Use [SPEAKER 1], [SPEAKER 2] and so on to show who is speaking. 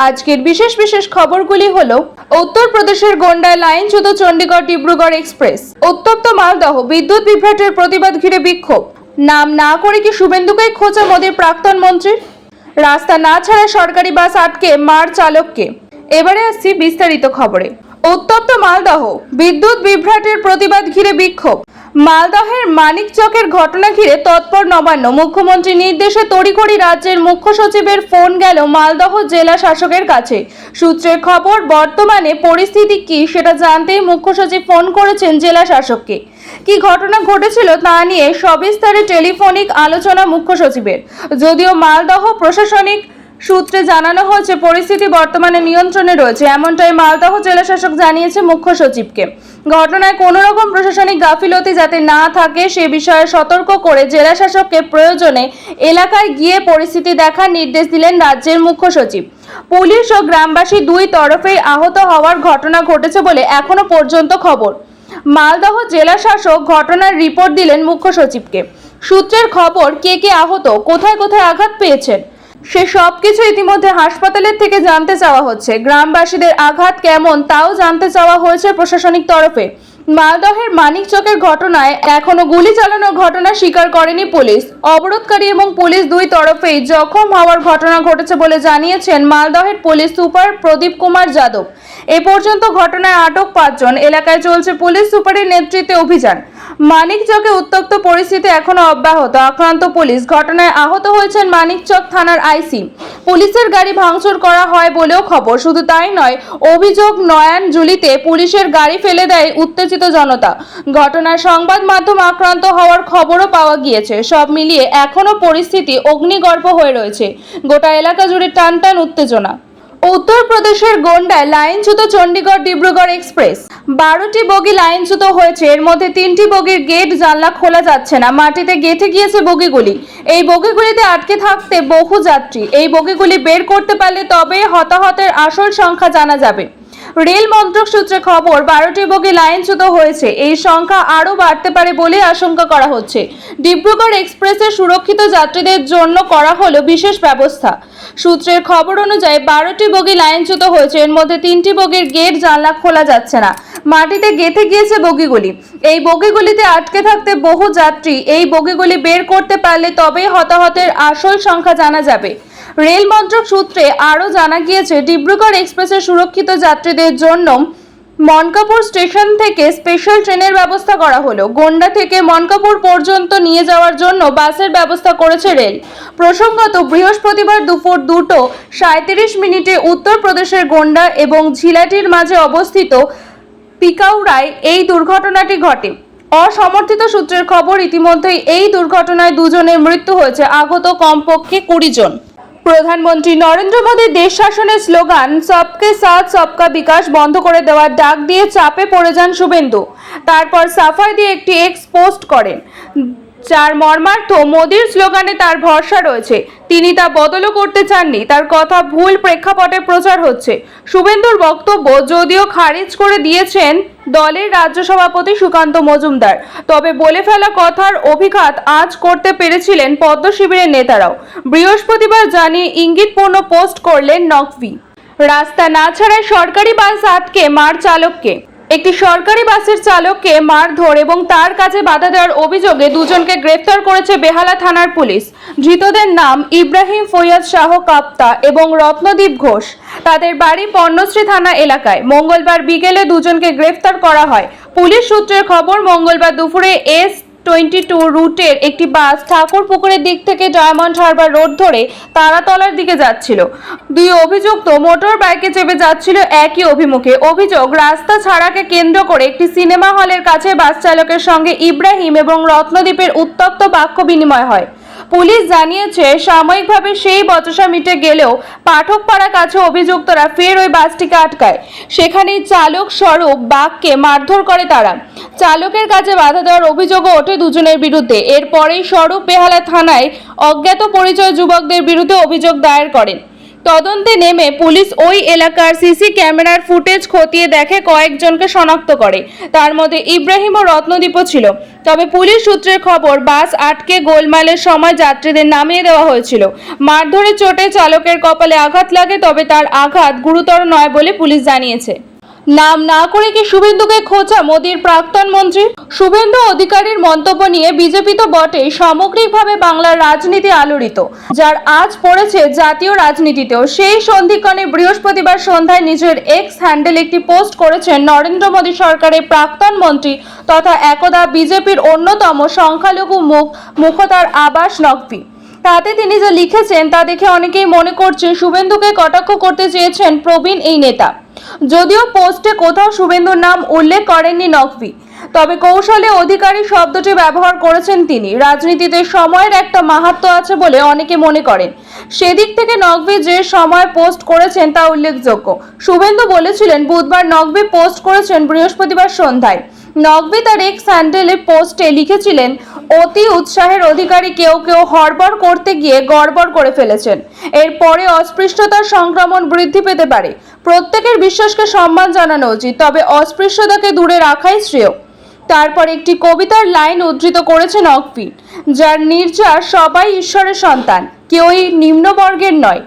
[SPEAKER 1] আজকের বিশেষ বিশেষ খবরগুলি হলো উত্তরপ্রদেশের গোন্ডায় লাইনচ্যুত চণ্ডীগড় ডিব্রুগড় এক্সপ্রেস, উত্তপ্ত মালদহ, বিদ্যুৎ বিভ্রাটের প্রতিবাদ ঘিরে বিক্ষোভ, নাম না করে কি শুভেন্দুকেই খোঁচা মোদীর প্রাক্তন মন্ত্রীর, রাস্তা না ছাড়ায় সরকারি বাস আটকে মার চালককে। এবারে আসছি বিস্তারিত খবরে। উত্তপ্ত মালদহ, বিদ্যুৎ বিভ্রাটের প্রতিবাদ ঘিরে বিক্ষোভ। মালদহের মানিকচকের ঘটনা ঘিরে তৎপর নবান্ন। মুখ্যমন্ত্রীর নির্দেশে তড়িঘড়ি রাজ্যের মুখ্য সচিবের ফোন গেল মালদহ জেলা শাসকের কাছে। সূত্রের খবর, বর্তমানে পরিস্থিতি কি সেটা জানতেই মুখ্য সচিব ফোন করেছেন জেলা শাসককে। কি ঘটনা ঘটেছিল তা নিয়ে সবিস্তারে টেলিফোনিক আলোচনা মুখ্য সচিবের। যদিও মালদহ প্রশাসনিক সূত্রে জানানো হয়েছে পরিস্থিতি বর্তমানে নিয়ন্ত্রণে রয়েছে, এমনটাই মালদহ জেলা শাসক জানিয়েছে মুখ্য সচিবকে। ঘটনায় কোনো রকম প্রশাসনিক গাফিলতি যাতে না থাকে সে বিষয়ে সতর্ক করে জেলা শাসককে প্রয়োজনে এলাকায় গিয়ে পরিস্থিতি দেখার নির্দেশ দিলেন রাজ্যের মুখ্য সচিব। পুলিশ ও গ্রামবাসী দুই তরফেই আহত হওয়ার ঘটনা ঘটেছে বলে এখনো পর্যন্ত খবর। মালদহ জেলা শাসক ঘটনার রিপোর্ট দিলেন মুখ্য সচিবকে। সূত্রের খবর, কে কে আহত, কোথায় কোথায় আঘাত পেয়েছেন সে সবকিছু ইতিমধ্যে হাসপাতালের থেকে জানতে চাওয়া হচ্ছে। গ্রামবাসীদের আঘাত কেমন তাও জানতে চাওয়া হয়েছে প্রশাসনিক তরফে। মালদহের মানিকচকের ঘটনায় এখনো গুলি চালানোর ঘটনা স্বীকার করেনি পুলিশ। অবরোধকারী এবং পুলিশ দুই তরফেই জখম হওয়ার ঘটনা ঘটেছে বলে জানিয়েছেন মালদহের পুলিশ সুপার প্রদীপ কুমার যাদব। এ পর্যন্ত ঘটনায় আটক 5 জন। এলাকায় চলছে পুলিশ সুপারের নেতৃত্বে অভিযান। মানিকচকে উত্তপ্ত পরিস্থিতি এখনো অব্যাহত। আক্রান্ত পুলিশ। ঘটনায় আহত হয়েছেন মানিকচক থানার আইসি। পুলিশের গাড়ি ভাঙচুর করা হয় বলেও খবর। শুধু তাই নয়, অভিযোগ নয়ানজুলিতে পুলিশের গাড়ি ফেলে দেয় উত্তেজিত জনতা। ঘটনায় সংবাদ মাধ্যম আক্রান্ত হওয়ার খবরও পাওয়া গিয়েছে। সব মিলিয়ে এখনো পরিস্থিতি অগ্নিগর্ভ হয়ে রয়েছে। গোটা এলাকা জুড়ে টানটান উত্তেজনা। উত্তরপ্রদেশের গোন্ডায় লাইনচ্যুত চণ্ডীগড় ডিব্রুগড় এক্সপ্রেস। 12টি বগি লাইনচ্যুত হয়েছে। এর মধ্যে 3টি বগির গেট জানলা খোলা যাচ্ছে না, মাটিতে গেঁথে গিয়েছে বগিগুলি। এই বগিগুলিতে আটকে থাকতে বহু যাত্রী। এই বগিগুলি বের করতে পারলে তবে হতাহতের আসল সংখ্যা জানা যাবে। রেল মন্ত্রক সূত্রে খবর, 12টি বগি লাইনচ্যুত হয়েছে। এই সংখ্যা আরও বাড়তে পারে বলে আশঙ্কা করা হচ্ছে। ডিব্রুগড় এক্সপ্রেসের সুরক্ষিত যাত্রীদের জন্য করা হলো বিশেষ ব্যবস্থা। সূত্রের খবর অনুযায়ী 12টি বগি লাইনচ্যুত হয়েছে। এর মধ্যে 3টি বগির গেট জানলা খোলা যাচ্ছে না, মাটিতে গেঁথে গিয়েছে বগিগুলি। এই বগিগুলিতে আটকে থাকতে বহু যাত্রী। এই বগিগুলি বের করতে পারলে তবেই হতাহতের আসল সংখ্যা জানা যাবে। রেল মন্ত্রক সূত্রে আরও জানা গিয়েছে, ডিব্রুগড় এক্সপ্রেসের সুরক্ষিত যাত্রীদের জন্য মনকাপুর স্টেশন থেকে স্পেশাল ট্রেনের ব্যবস্থা করা হলো। গোন্ডা থেকে মনকাপুর পর্যন্ত নিয়ে যাওয়ার জন্য বাসের ব্যবস্থা করেছে রেল। প্রসঙ্গত, বৃহস্পতিবার দুপুর 2:37 উত্তরপ্রদেশের গোন্ডা এবং ঝিলাটির মাঝে অবস্থিত পিকাউড়ায় এই দুর্ঘটনাটি ঘটে। অসমর্থিত সূত্রের খবর, ইতিমধ্যেই এই দুর্ঘটনায় 2 জনের মৃত্যু হয়েছে, আহত কমপক্ষে 20 জন। প্রধানমন্ত্রী নরেন্দ্র মোদীর দেশ শাসনের স্লোগান সবকে সাথ সবকা বিকাশ বন্ধ করে দেওয়ার ডাক দিয়ে চাপে পড়ে যান শুভেন্দু। তারপর সাফাই দিয়ে একটি এক্স পোস্ট করেন, যার মর্মার্থ মোদীর স্লোগানে তার ভরসা রয়েছে, তিনি তা বদলও করতে চাননি। তার কথা ভুল প্রেক্ষাপটে প্রচার হচ্ছে। শুভেন্দুর বক্তব্য যদিও খারিজ করে দিয়েছেন দলের রাজ্য সভাপতি সুকান্ত মজুমদার, তবে বলে ফেলা কথার অভিঘাত আজ করতে পেরেছিলেন পদ্ম শিবিরের নেতারাও। বৃহস্পতিবার জানিয়ে ইঙ্গিতপূর্ণ পোস্ট করলেন নকভি। রাস্তা না ছাড়ায় সরকারি বাস আটকে মার চালককে। একটি সরকারি বাসের চালককে মারধর এবং তার কাছে বাধা দেওয়ার অভিযোগে 2 জনকে গ্রেফতার করেছে বেহালা থানার পুলিশ। ধৃতদের নাম ইব্রাহিম ফৈয়াদ শাহ কাপ্তা এবং রত্নদীপ ঘোষ। তাদের বাড়ি পর্ণশ্রী থানা এলাকায়। মঙ্গলবার বিকেলে 2 জনকে গ্রেফতার করা হয়। পুলিশ সূত্রের খবর, মঙ্গলবার দুপুরে S22 রুটের একটি বাস ঠাকুরপুকুরের দিক থেকে ডায়মন্ড হারবার রোড ধরে তারাতলার দিকে যাচ্ছিল। 2 অভিযুক্ত মোটর বাইকে চেপে যাচ্ছিল একই অভিমুখে। অভিযোগ, রাস্তা ছাড়াকে কেন্দ্র করে একটি সিনেমা হলের কাছে বাস চালকের সঙ্গে ইব্রাহিম এবং রত্নদীপের উত্তপ্ত বাক্য বিনিময় হয়। পুলিশ জানিয়েছে, সাময়িকভাবে সেই বচসা মিটে গেলেও পাঠকপাড়া কাছে অভিযুক্তরা ফের ওই বাসটিকে আটকায়। সেখানেই চালক স্বরূপ বাঘকে মারধর করে তারা। চালকের কাছে বাধা দেওয়ার অভিযোগও ওঠে 2 জনের বিরুদ্ধে। এরপরেই স্বরূপ বেহালা থানায় অজ্ঞাত পরিচয় যুবকদের বিরুদ্ধে অভিযোগ দায়ের করেন। তদন্তে নেমে পুলিশ ওই এলাকার সিসি ক্যামেরার ফুটেজ খতিয়ে দেখে কয়েকজনকে শনাক্ত করে। তার মধ্যে ইব্রাহিম ও রত্নদীপও ছিল। তবে পুলিশ সূত্রের খবর, বাস আটকে গোলমালের সময় যাত্রীদের নামিয়ে দেওয়া হয়েছিল। মারধরের চোটে চালকের কপালে আঘাত লাগে, তবে তার আঘাত গুরুতর নয় বলে পুলিশ জানিয়েছে। নাম না করে কি শুভেন্দুকে খোঁচা মোদীর প্রাক্তন মন্ত্রী? শুভেন্দু অধিকারীর মন্তব্য নিয়ে বিজেপি তো বটেই, সামগ্রিকভাবে বাংলার রাজনীতি আলোড়িত, যার আজ পড়েছে জাতীয় রাজনীতিতেও। সেই সন্ধিক্ষণে বৃহস্পতিবার সন্ধ্যায় নিজের এক্স হ্যান্ডেল একটি পোস্ট করেছেন নরেন্দ্র মোদী সরকারের প্রাক্তন মন্ত্রী তথা একদা বিজেপির অন্যতম সংখ্যালঘু মুখতার আব্বাস নকভি। তাতে তিনি যা লিখেছেন তা দেখে অনেকেই মনে করছেন শুভেন্দুকে কটাক্ষ করতে চেয়েছেন প্রবীণ এই নেতা। যদিও পোস্টে কোথাও শুভেন্দুর নাম উল্লেখ করেননি নকভি, তবে কৌশলে অধিকারী শব্দটি ব্যবহার করেছেন তিনি। রাজনীতিতে সময়ের একটা মাহাত্ম্য আছে বলে অনেকে মনে করেন। সেদিক থেকে নকভি যে সময় পোস্ট করেছেন তা উল্লেখযোগ্য। শুভেন্দু বলেছিলেন, বুধবার নকভি পোস্ট করেছেন বৃহস্পতিবার সন্ধ্যায়। নকভি তার এক্স হ্যান্ডেলে পোস্টে লিখেছিলেন, অতি উৎসাহের অধিকারী কেউ কেউ হড়বড় করতে গিয়ে গড়বড় করে ফেলেছেন। এরপরে অস্পৃশ্যতার সংক্রমণ বৃদ্ধি পেতে পারে। প্রত্যেকের বিশ্বাসকে সম্মান জানানো উচিত, তবে অস্পৃশ্যতাকে দূরে রাখাই শ্রেয়। তারপর একটি কবিতার লাইন উদ্ধৃত করেছেন নকভি, যার নির্যাস সবাই ঈশ্বরের সন্তান, কেউই নিম্নবর্গের নয়।